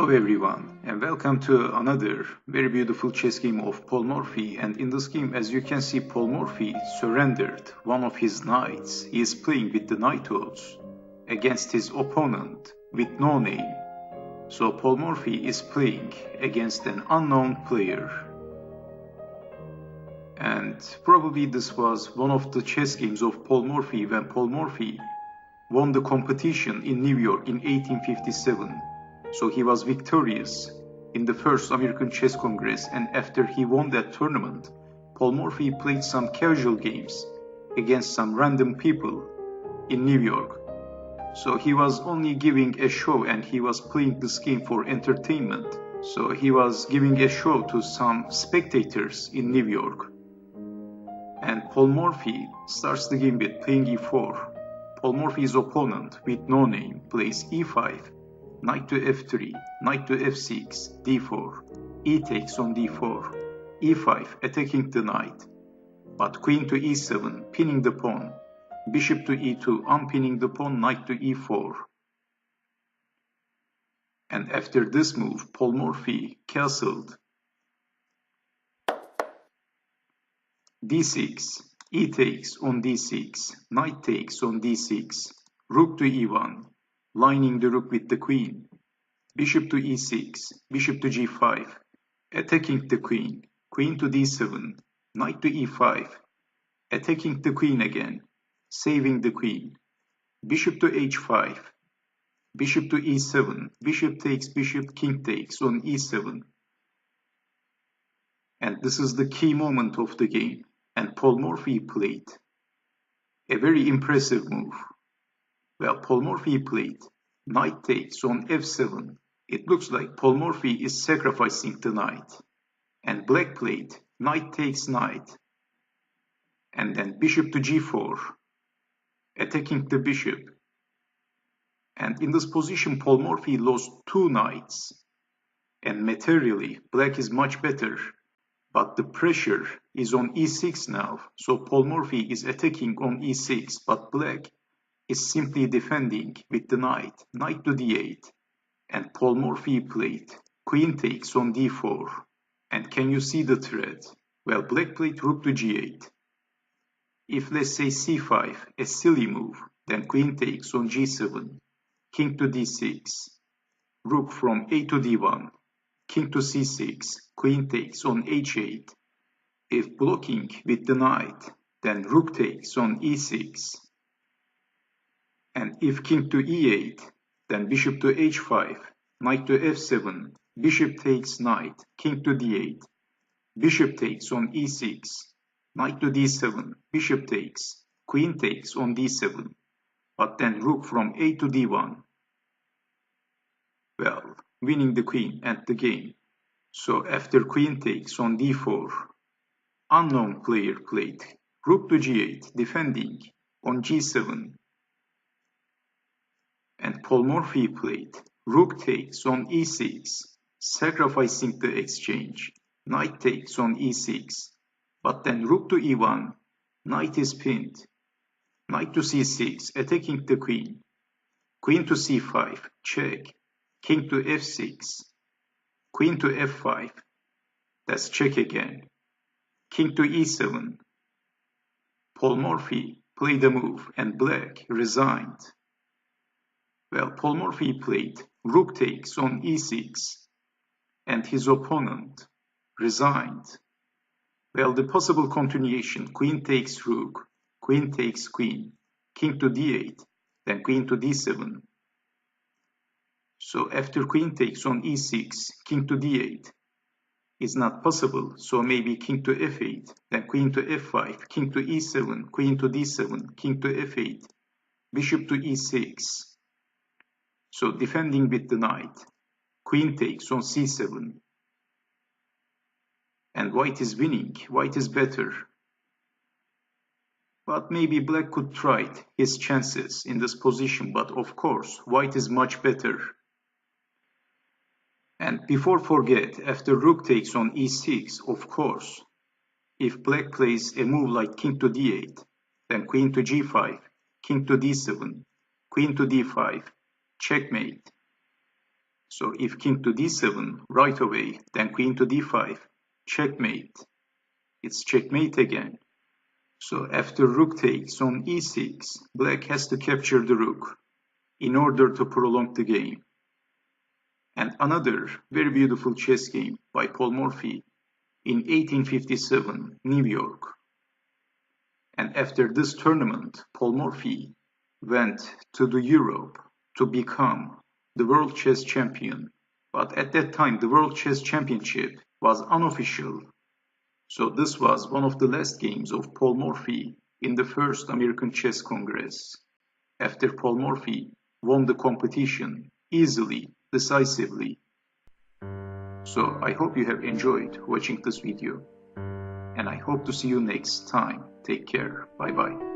Hello everyone, and welcome to another very beautiful chess game of Paul Morphy. And in this game, as you can see, Paul Morphy surrendered one of his knights. He is playing with the knight odds against his opponent with no name. So Paul Morphy is playing against an unknown player. And probably this was one of the chess games of Paul Morphy when Paul Morphy won the competition in New York in 1857. So he was victorious in the first American Chess Congress, and after he won that tournament, Paul Morphy played some casual games against some random people in New York. So he was only giving a show, and he was playing this game for entertainment. So he was giving a show to some spectators in New York. And Paul Morphy starts the game with playing e4. Paul Morphy's opponent with no name plays e5. Knight to f3, knight to f6, d4, e takes on d4, e5 attacking the knight, but queen to e7 pinning the pawn, bishop to e2 unpinning the pawn, knight to e4. And after this move, Paul Morphy castled d6, e takes on d6, knight takes on d6, rook to e1, lining the rook with the queen, bishop to e6, bishop to g5, attacking the queen, queen to d7, knight to e5, attacking the queen again, saving the queen, bishop to h5, bishop to e7, bishop takes bishop, king takes on e7. And this is the key moment of the game, and Paul Morphy played a very impressive move. Well, Paul Morphy played knight takes on f7. It looks like Paul Morphy is sacrificing the knight. And black played knight takes knight. And then bishop to g4, attacking the bishop. And in this position, Paul Morphy lost two knights. And materially, black is much better. But the pressure is on e6 now. So Paul Morphy is attacking on e6, but black is simply defending with the knight, knight to d8, and Paul Morphy played queen takes on d4. And can you see the threat? Well, black played rook to g8. If let's say c5, a silly move, then queen takes on g7, king to d6, rook from a to d1, king to c6, queen takes on h8. If blocking with the knight, then rook takes on e6. And if king to e8, then bishop to h5, knight to f7, bishop takes knight, king to d8, bishop takes on e6, knight to d7, bishop takes, queen takes on d7, but then rook from a to d1. Well, winning the queen at the game. So after queen takes on d4, unknown player played rook to g8, defending on g7. And Paul Morphy played rook takes on e6, sacrificing the exchange, knight takes on e6, but then rook to e1, knight is pinned, knight to c6, attacking the queen, queen to c5, check, king to f6, queen to f5, that's check again, king to e7. Paul Morphy played a move and black resigned. Well, Paul Morphy played rook takes on e6, and his opponent resigned. Well, the possible continuation, queen takes rook, queen takes queen, king to d8, then queen to d7. So after queen takes on e6, king to d8 is not possible, so maybe king to f8, then queen to f5, king to e7, queen to d7, king to f8, bishop to e6. So defending with the knight, queen takes on c7. And white is winning, white is better. But maybe black could try his chances in this position, but of course, white is much better. And before forget, after rook takes on e6, of course, if black plays a move like king to d8, then queen to g5, king to d7, queen to d5, checkmate. So if king to d7 right away, then queen to d5, checkmate. It's checkmate again. So after rook takes on e6, black has to capture the rook in order to prolong the game. And another very beautiful chess game by Paul Morphy in 1857, New York. And after this tournament, Paul Morphy went to the Europe to become the world chess champion. But at that time, the World Chess Championship was unofficial. So this was one of the last games of Paul Morphy in the first American Chess Congress. After Paul Morphy won the competition easily, decisively. So I hope you have enjoyed watching this video. And I hope to see you next time. Take care. Bye bye.